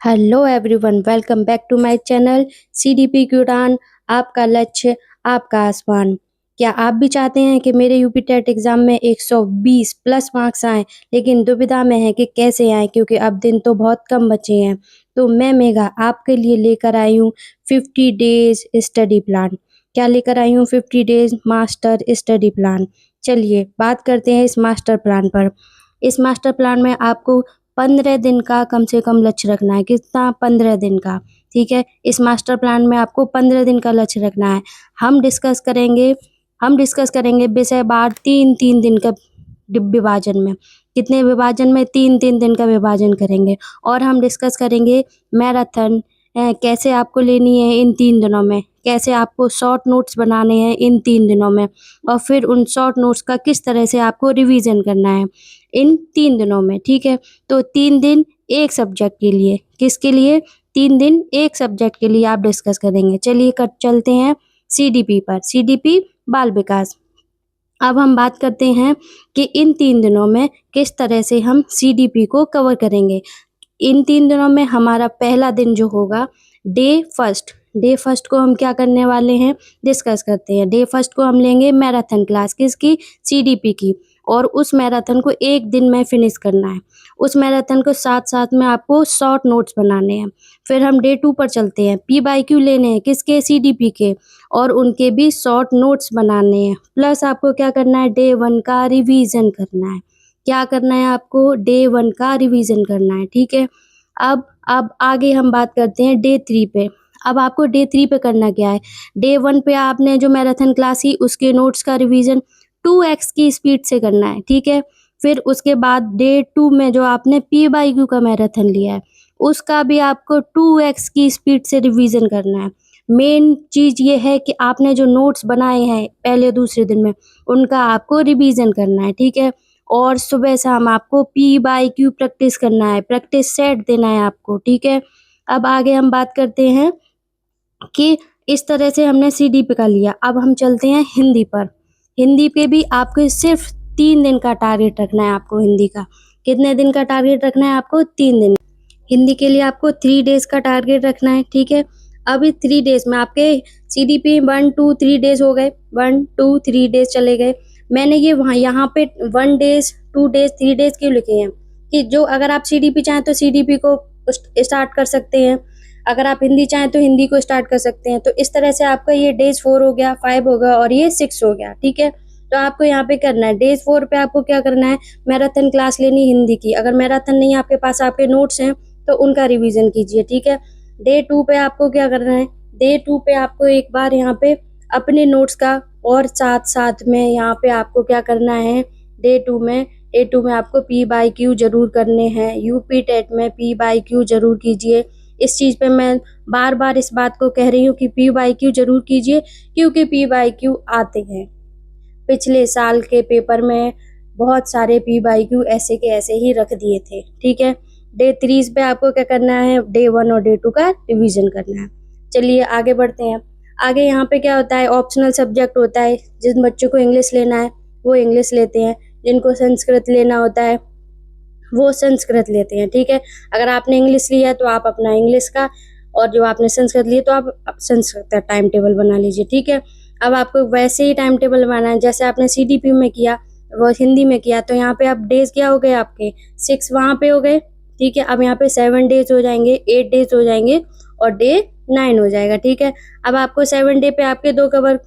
Hello everyone, welcome back to my channel CDP की उड़ान। आपका लक्ष्य, आपका आसमान। क्या आप भी चाहते हैं कि मेरे यूपी टेट एग्ज़ाम में 120 प्लस मार्क्स आएँ, लेकिन दुविधा में हैं कि कैसे आएँ, क्योंकि अब दिन तो बहुत कम बचे हैं। तो मैं मेघा आपके लिए लेकर आई हूँ 50 डेज़ स्टडी प्लान। क्या लेकर आई हूँ? 50 डेज़ मास्टर स्टडी प्लान। चलिए बात करते हैं इस मास्टर प्लान पर। इस मास्टर प्लान में आपको 15 दिन का कम से कम लक्ष्य रखना है। कितना? 15 दिन का। ठीक है? इस मास्टर प्लान में आपको 15 दिन का लक्ष्य रखना है। हम डिस्कस करेंगे विषय-वार 3-3 दिन का विभाजन में। कितने विभाजन में? 3-3 दिन का विभाजन करेंगे। और हम डिस्कस करेंगे मैराथन कैसे आपको लेनी है इन 3 दिनों में, कैसे आपको शॉर्ट नोट्स बनाने हैं इन 3 दिनों में, और फिर उन शॉर्ट नोट्स का किस तरह से आपको रिवीजन करना है इन 3 दिनों में। ठीक है? तो 3 दिन एक सब्जेक्ट के लिए। किसके लिए? 3 दिन एक सब्जेक्ट के लिए आप डिस्कस करेंगे। चलिए चलते हैं सीडीपी पर। सीडीपी बाल विकास। अब हम बात करते हैं कि इन 3 दिनों में किस तरह से हम सीडीपी को कवर करेंगे। इन 3 दिनों में हमारा पहला दिन जो होगा डे फर्स्ट को हम क्या करने वाले हैं, डिस्कस करते हैं। डे फर्स्ट को हम लेंगे मैराथन क्लास, किसकी? सीडीपी की। और उस मैराथन को एक दिन में फिनिश करना है। उस मैराथन को साथ-साथ में आपको शॉर्ट नोट्स बनाने हैं। फिर हम डे 2 पर चलते हैं। पी बाई क्यू लेने हैं, किसके? सीडीपी के। और उनके भी शॉर्ट नोट्स बनाने हैं। प्लस आपको क्या करना है? डे 1 का रिवीजन करना है। क्या करना है आपको? डे 1 का रिवीजन करना है। ठीक है? अब आगे हम बात करते हैं डे 3 पे। अब आपको डे 3 पे करना क्या है? डे 1 पे आपने जो मैराथन क्लास की उसके नोट्स का रिवीजन 2x की स्पीड से करना है। ठीक है? फिर उसके बाद डे 2 में जो आपने पी बाई क्यू का मैराथन लिया है, उसका भी आपको 2x की स्पीड से रिवीजन करना है। मेन चीज़ ये है कि आपने जो नोट्स बनाए हैं पहले दूसरे दिन में, उनका आपको रिवीजन करना है। ठीक है? और सुबह शाम आपको पी बाई क्यू प्रैक्टिस करना है, प्रैक्टिस सेट देना है आपको। ठीक है? अब आगे हम बात करते हैं कि इस तरह से हमने सीडीपी का लिया। अब हम चलते हैं हिंदी पर। हिंदी पे भी आपको सिर्फ 3 दिन का टारगेट रखना है आपको हिंदी का। कितने दिन का टारगेट रखना है आपको? 3 दिन। हिंदी के लिए आपको 3 डेज़ का टारगेट रखना है। ठीक है? अब इस 3 डेज़ में आपके सीडीपी 1, 2, 3 डेज़ हो गए। 1, 2, 3 डेज़ चले गए। मैंने ये यहाँ पे 1 डेज़, 2 डेज़, 3 डेज़ क्यों लिखे हैं कि जो अगर आप सीडीपी चाहें तो सीडीपी को स्टार्ट कर सकते हैं। अगर आप हिंदी चाहें तो हिंदी को स्टार्ट कर सकते हैं। तो इस तरह से आपका ये डेज़ 4 हो गया, 5 हो गया और ये 6 हो गया। ठीक है? तो आपको यहाँ पे करना है डेज़ 4 पे आपको क्या करना है, मैराथन क्लास लेनी हिंदी की। अगर मैराथन नहीं है आपके पास, आपके नोट्स हैं, तो उनका रिवीजन कीजिए। ठीक है? डे 2 पे आपको क्या करना है, डे 2 पे आपको एक बार यहाँ पे अपने नोट्स का और साथ-साथ में यहाँ पे आपको क्या करना है, डे 2 में आपको पी बाई क्यू ज़रूर करने हैं। यूपी टेट में पी बाई क्यू ज़रूर कीजिए। इस चीज़ पे मैं बार-बार इस बात को कह रही हूँ कि पी बाई क्यू ज़रूर कीजिए, क्योंकि पी बाई क्यू आते हैं। पिछले साल के पेपर में बहुत सारे पी बाई क्यू ऐसे के ऐसे ही रख दिए थे। ठीक है? डे 3 पे आपको क्या करना है, डे 1 और डे 2 का रिवीजन करना है। चलिए आगे बढ़ते हैं। आगे यहाँ पे क्या होता है, ऑप्शनल सब्जेक्ट होता है। जिन बच्चों को इंग्लिश लेना है वो इंग्लिश लेते हैं, जिनको संस्कृत लेना होता है वो संस्कृत लेते हैं। ठीक है? अगर आपने इंग्लिश लिया है तो आप अपना इंग्लिश का, और जो आपने संस्कृत लिया तो आप संस्कृत का टाइम टेबल बना लीजिए। ठीक है? अब आपको वैसे ही टाइम टेबल बनाना है जैसे आपने सीडीपी में किया, वो हिंदी में किया। तो यहाँ पे आप डेज़ क्या हो गए आपके, 6 वहाँ पे हो गए। ठीक है? अब यहाँ पे 7 डेज़ हो जाएंगे, 8 डेज़ हो जाएंगे और डे 9 हो जाएगा। ठीक है? अब आपको 7 डे पे आपके 2 कवर,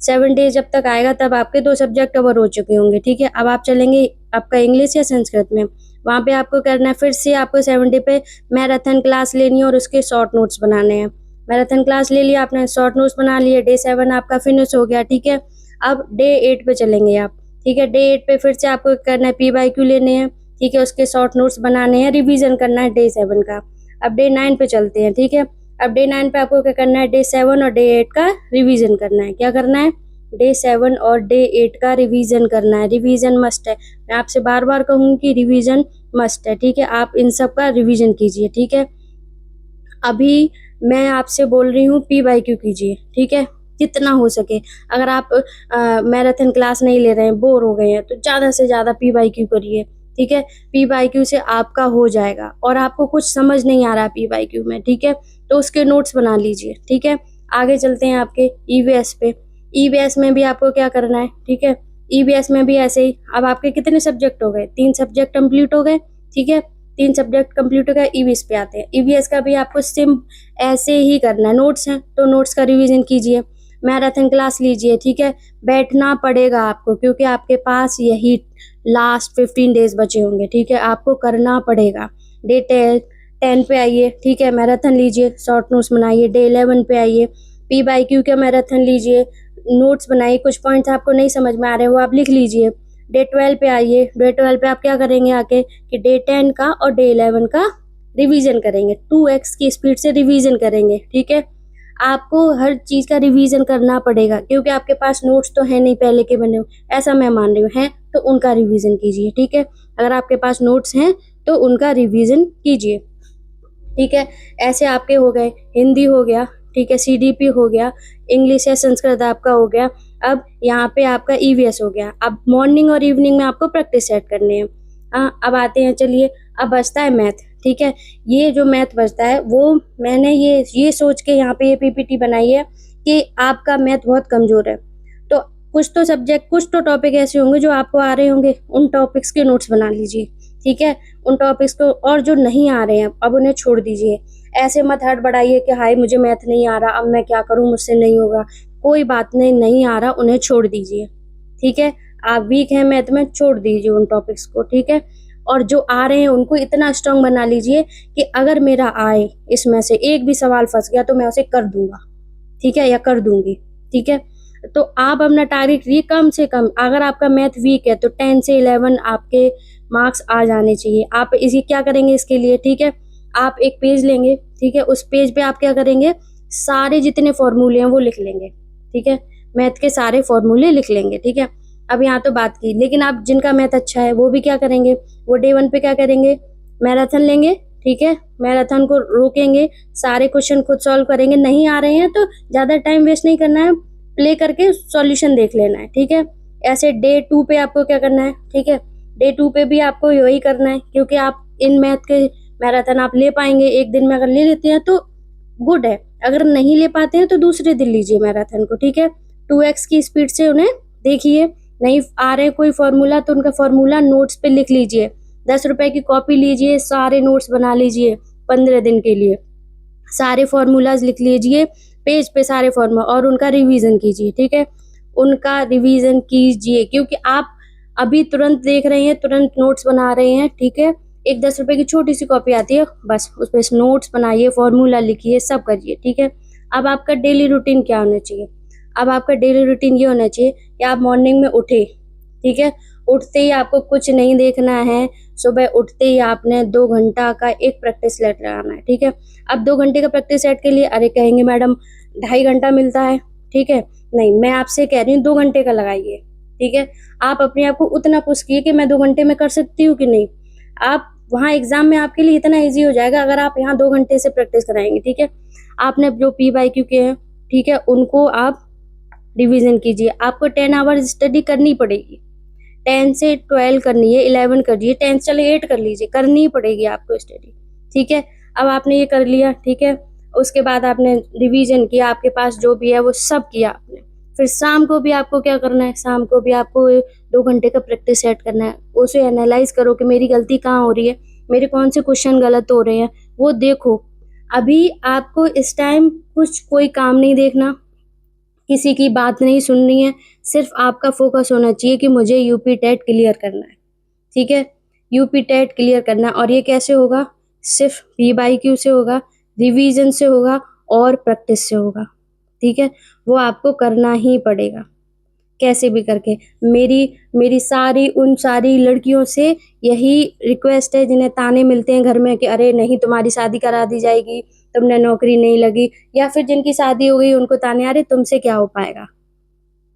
7 डेज़ जब तक आएगा तब आपके 2 सब्जेक्ट कवर हो चुके होंगे। ठीक है? अब आप चलेंगे आपका इंग्लिश या संस्कृत में। वहाँ पे आपको करना है, फिर से आपको 7 डे पे मैराथन क्लास लेनी है और उसके शॉर्ट नोट्स बनाने हैं। मैराथन क्लास ले लिया आपने, शॉर्ट नोट्स बना लिए, डे 7 आपका फिनिश हो गया। ठीक है? अब डे 8 पे चलेंगे आप। ठीक है? डे 8 पे फिर से आपको करना है, पी बाई क्यू लेने हैं। ठीक है? उसके शॉर्ट नोट्स बनाने हैं, रिवीजन करना है डे 7 का। अब डे 9 पे चलते हैं। ठीक है? अब डे 9 पे आपको क्या करना है, डे 7 और डे 8 का रिवीजन करना है। क्या करना है, डे 7 और डे 8 का रिवीजन करना है। रिवीजन मस्ट है। मैं आपसे बार-बार कहूँ कि रिवीजन मस्ट है। ठीक है? आप इन सब का रिवीजन कीजिए। ठीक है? अभी मैं आपसे बोल रही हूँ पी बाई क्यू कीजिए। ठीक है? जितना हो सके। अगर आप मैराथन क्लास नहीं ले रहे हैं, बोर हो गए हैं, तो ज़्यादा से ज़्यादा पी बाई क्यू करिए। ठीक है। पी वाई क्यू से आपका हो जाएगा। और आपको कुछ समझ नहीं आ रहा पी वाई क्यू में, ठीक है, तो उसके नोट्स बना लीजिए, ठीक है। आगे चलते हैं आपके ईवीएस पे। ईवीएस में भी आपको क्या करना है, ठीक है। ईवीएस में भी ऐसे ही, अब आपके कितने सब्जेक्ट हो गए, 3 सब्जेक्ट कंप्लीट हो गए, ठीक है। 3 सब्जेक्ट कंप्लीट हो गए, ईवीएस पे आते हैं। ईवीएस का भी आपको सिम ऐसे ही करना है। नोट्स हैं तो नोट्स का रिवीजन कीजिए, मैराथन क्लास लीजिए, ठीक है। बैठना पड़ेगा आपको, क्योंकि आपके पास यही लास्ट 15 डेज बचे होंगे, ठीक है। आपको करना पड़ेगा। डे 10 पे आइए, ठीक है, मैराथन लीजिए, शॉर्ट नोट्स बनाइए। डे 11 पे आइए, पी बाई क्यू का मैराथन लीजिए, नोट्स बनाइए। कुछ पॉइंट्स आपको नहीं समझ में आ रहे हैं वो आप लिख लीजिए। डे 12 पे आइए। डे 12 पे आप क्या करेंगे आके कि डे 10 का और डे 11 का रिवीजन करेंगे, 2x की स्पीड से रिवीजन करेंगे, ठीक है। आपको हर चीज़ का रिवीजन करना पड़ेगा, क्योंकि आपके पास नोट्स तो है नहीं पहले के बने हुए, ऐसा मैं मान रही हूँ, हैं तो उनका रिवीजन कीजिए, ठीक है। अगर आपके पास नोट्स हैं तो उनका रिवीजन कीजिए, ठीक है। ऐसे आपके हो गए, हिंदी हो गया, ठीक है, सीडीपी हो गया, इंग्लिश या संस्कृत आपका हो गया। अब यहाँ पे आपका ईवीएस हो गया। अब मॉर्निंग और इवनिंग में आपको प्रैक्टिस सेट करने हैं। हाँ, अब आते हैं, चलिए, अब बचता है मैथ, ठीक है। ये जो मैथ बचता है वो मैंने ये सोच के यहाँ पे ये पीपीटी बनाई है कि आपका मैथ बहुत कमज़ोर है, तो कुछ तो टॉपिक ऐसे होंगे जो आपको आ रहे होंगे, उन टॉपिक्स के नोट्स बना लीजिए, ठीक है। उन टॉपिक्स को, और जो नहीं आ रहे हैं अब उन्हें छोड़ दीजिए। ऐसे मत हड़बड़ाइए कि हाय मुझे मैथ नहीं आ रहा, अब मैं क्या करूँ, मुझसे नहीं होगा। कोई बात नहीं, नहीं आ रहा, उन्हें छोड़ दीजिए, ठीक है। आप वीक हैं मैथ में, छोड़ दीजिए उन टॉपिक्स को, ठीक है। और जो आ रहे हैं उनको इतना स्ट्रांग बना लीजिए कि अगर मेरा आए इसमें से एक भी सवाल फंस गया तो मैं उसे कर दूंगा, ठीक है, या कर दूंगी, ठीक है। तो आप अपना टारगेट रखिए कम से कम। अगर आपका मैथ वीक है तो 10 से 11 आपके मार्क्स आ जाने चाहिए। आप इसी क्या करेंगे इसके लिए, ठीक है, आप एक पेज लेंगे, ठीक है, उस पेज पे आप क्या करेंगे, सारे जितने फॉर्मूले हैं वो लिख लेंगे, ठीक है। मैथ के सारे फॉर्मूले लिख लेंगे, ठीक है। अब यहाँ तो बात की, लेकिन आप जिनका मैथ अच्छा है वो भी क्या करेंगे, वो डे 1 पे क्या करेंगे, मैराथन लेंगे, ठीक है। मैराथन को रोकेंगे, सारे क्वेश्चन खुद सॉल्व करेंगे। नहीं आ रहे हैं तो ज़्यादा टाइम वेस्ट नहीं करना है, प्ले करके सॉल्यूशन देख लेना है, ठीक है। ऐसे डे 2 पे आपको क्या करना है, ठीक है। डे 2 पे भी आपको यही करना है, क्योंकि आप इन मैथ के मैराथन आप ले पाएंगे एक दिन में। अगर ले लेते हैं तो गुड है, अगर नहीं ले पाते हैं तो दूसरे दिन लीजिए मैराथन को, ठीक है। 2x की स्पीड से उन्हें देखिए। नहीं आ रहे कोई फॉर्मूला तो उनका फॉर्मूला नोट्स पे लिख लीजिए। 10 रुपए की कॉपी लीजिए, सारे नोट्स बना लीजिए 15 दिन के लिए। सारे फॉर्मूलाज लिख लीजिए पेज पे, सारे फॉर्मूला, और उनका रिवीजन कीजिए, ठीक है। उनका रिवीजन कीजिए, क्योंकि आप अभी तुरंत देख रहे हैं, तुरंत नोट्स बना रहे हैं, ठीक है। एक 10 रुपए की छोटी सी कॉपी आती है, बस उस पर नोट्स बनाइए, फॉर्मूला लिखिए, सब करिए, ठीक है। अब आपका डेली रूटीन क्या होना चाहिए, अब आपका डेली रूटीन ये होना चाहिए कि आप मॉर्निंग में उठे, ठीक है। उठते ही आपको कुछ नहीं देखना है, सुबह उठते ही आपने 2 घंटा का एक प्रैक्टिस सेट लगाना है, ठीक है। अब 2 घंटे का प्रैक्टिस सेट के लिए अरे कहेंगे मैडम 2.5 घंटा मिलता है, ठीक है। नहीं, मैं आपसे कह रही हूँ 2 घंटे का लगाइए, ठीक है। आप अपने आप को उतना पुश किए कि मैं 2 घंटे में कर सकती हूँ कि नहीं। आप वहाँ एग्जाम में आपके लिए इतना ईजी हो जाएगा अगर आप यहाँ 2 घंटे से प्रैक्टिस कराएंगे, ठीक है। आपने जो पी बाई क्यू के हैं, ठीक है, उनको आप रिवीजन कीजिए। आपको 10 आवर्स स्टडी करनी पड़ेगी, 10 से 12 करनी है, 11 करिए, 10 चले 8 कर लीजिए, करनी पड़ेगी आपको स्टडी, ठीक है। अब आपने ये कर लिया, ठीक है। उसके बाद आपने रिवीजन किया, आपके पास जो भी है वो सब किया आपने। फिर शाम को भी आपको क्या करना है, शाम को भी आपको 2 घंटे का प्रैक्टिस सेट करना है। उसे एनालाइज करो कि मेरी गलती कहाँ हो रही है, मेरे कौन से क्वेश्चन गलत हो रहे हैं, वो देखो। अभी आपको इस टाइम कोई काम नहीं देखना, किसी की बात नहीं सुननी है, सिर्फ आपका फोकस होना चाहिए कि मुझे यूपी टेट क्लियर करना है, ठीक है। यूपी टेट क्लियर करना है, और ये कैसे होगा, सिर्फ पी बाई क्यू से होगा, रिवीजन से होगा और प्रैक्टिस से होगा, ठीक है। वो आपको करना ही पड़ेगा कैसे भी करके। मेरी उन सारी लड़कियों से यही रिक्वेस्ट है जिन्हें ताने मिलते हैं घर में कि अरे नहीं तुम्हारी शादी करा दी जाएगी, तुमने नौकरी नहीं लगी, या फिर जिनकी शादी हो गई उनको ताने, अरे तुमसे क्या हो पाएगा,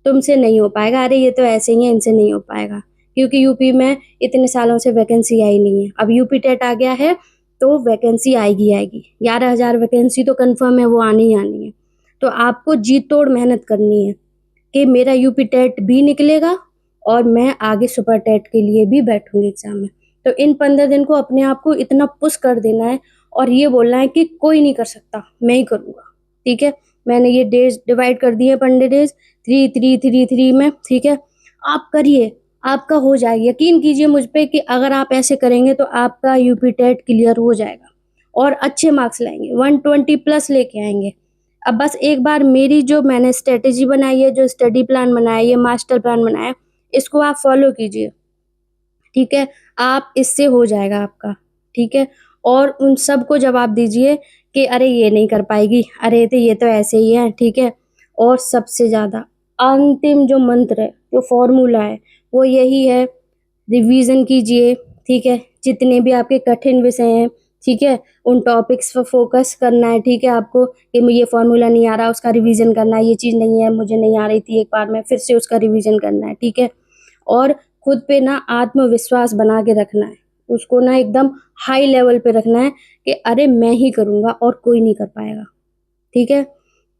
तुमसे नहीं हो पाएगा, अरे ये तो ऐसे ही है, इनसे नहीं हो पाएगा, क्योंकि यूपी में इतने सालों से वैकेंसी आई नहीं है। अब यूपी टेट आ गया है तो वैकेंसी आएगी 11,000 वैकेंसी तो कन्फर्म है, वो आनी ही आनी है। तो आपको जी तोड़ मेहनत करनी है कि मेरा यूपी टेट भी निकलेगा और मैं आगे सुपर टेट के लिए भी बैठूंगी एग्जाम में। तो इन 15 दिन को अपने आप को इतना पुश कर देना है और ये बोलना है कि कोई नहीं कर सकता, मैं ही करूँगा, ठीक है? मैंने ये डेज़ डिवाइड कर दिए 15 डेज़ 3, 3, 3, 3 में, ठीक है? आप करिए, आपका हो जाएगा। यकीन कीजिए मुझ पे कि अगर आप ऐसे करेंगे तो आपका यूपी टेट क्लियर हो जाएगा और अच्छे मार्क्स लाएँगे, 120 प्लस लेके आएँगे। अब बस एक बार मेरी जो मैंने स्ट्रैटेजी बनाई है, जो स्टडी प्लान बनाया है, ये मास्टर प्लान बनाया है, इसको आप फ़ॉलो कीजिए, ठीक है? आप इससे हो जाएगा आपका, ठीक है? और उन सबको जवाब दीजिए कि अरे ये नहीं कर पाएगी, अरे तो ये तो ऐसे ही है, ठीक है? और सबसे ज़्यादा अंतिम जो मंत्र है, जो फ़ॉर्मूला है, वो यही है, रिवीज़न कीजिए, ठीक है? जितने भी आपके कठिन विषय हैं, ठीक है? उन टॉपिक्स पे फ़ोकस करना है, ठीक है आपको कि ये फ़ॉर्मूला नहीं आ रहा, उसका रिवीज़न करना है, ये चीज़ नहीं है, मुझे नहीं आ रही थी एक बार में, फिर से उसका रिवीज़न करना है, ठीक है? और खुद पे ना आत्मविश्वास बना के रखना है, उसको ना एकदम हाई लेवल पे रखना है कि अरे मैं ही करूँगा और कोई नहीं कर पाएगा, ठीक है?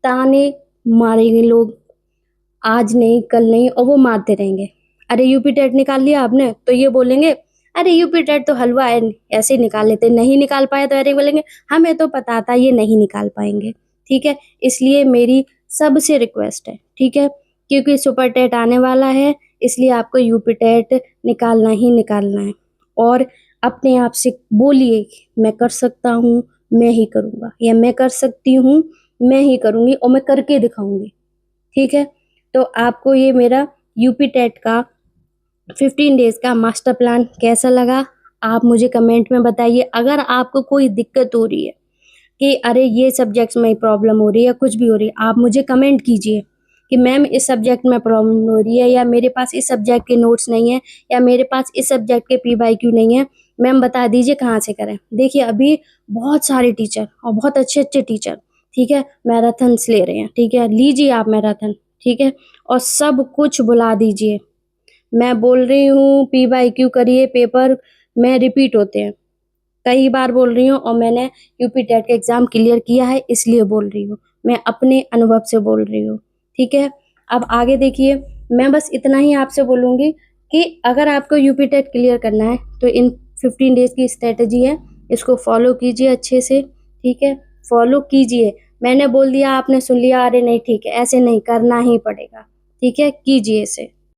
ताने मारेंगे लोग, आज नहीं, कल नहीं और वो मारते रहेंगे। अरे यूपी टेट निकाल लिया आपने, तो ये बोलेंगे, "अरे यूपी टेट तो हलवा है, ऐसे ही निकाल लेते हैं।" नहीं निकाल पाए तो अरे बोलेंगे, "हमें तो पता था ये नहीं निकाल पाएँगे।" ठीक है? इसलिए मेरी सबसे रिक्वेस्ट है, ठीक है? क्योंकि सुपर टेट आने वाला है, इसलिए आपको यूपी टेट निकालना ही निकालना है और अपने आप से बोलिए, "मैं कर सकता हूँ, मैं ही करूँगा" या "मैं कर सकती हूँ, मैं ही करूँगी और मैं करके दिखाऊँगी।" ठीक है? तो आपको ये मेरा यूपी टेट का 15 डेज़ का मास्टर प्लान कैसा लगा? आप मुझे कमेंट में बताइए। अगर आपको कोई दिक्कत हो रही है कि अरे ये सब्जेक्ट्स में प्रॉब्लम हो रही है या कुछ भी हो रही है, आप मुझे कमेंट कीजिए कि मैम इस सब्जेक्ट में प्रॉब्लम हो रही है या मेरे पास इस सब्जेक्ट के नोट्स नहीं है या मेरे पास इस सब्जेक्ट के पी-वाई-क्यू नहीं है। मैम बता दीजिए कहाँ से करें? देखिए अभी बहुत सारे टीचर और बहुत अच्छे-अच्छे टीचर, ठीक है, मैराथन्स ले रहे हैं, ठीक है? लीजिए आप मैराथन, ठीक है? और सब कुछ भुला दीजिए। मैं बोल रही हूँ पी-वाई-क्यू करिए, पेपर में रिपीट होते हैं। कई बार बोल रही हूँ और मैंने यूपी टेट का एग्ज़ाम क्लियर किया है इसलिए बोल रही हूँ। मैं अपने अनुभव से बोल रही हूँ, ठीक है? अब आगे देखिए, मैं बस इतना ही आपसे बोलूँगी कि अगर आपको यूपी टेट क्लियर करना है तो इन 15 डेज़ की स्ट्रैटेजी है, इसको फ़ॉलो कीजिए अच्छे से, ठीक है? फ़ॉलो कीजिए। मैंने बोल दिया आपने सुन लिया, अरे नहीं ठीक है, ऐसे नहीं करना ही पड़ेगा, ठीक है? कीजिए इसे।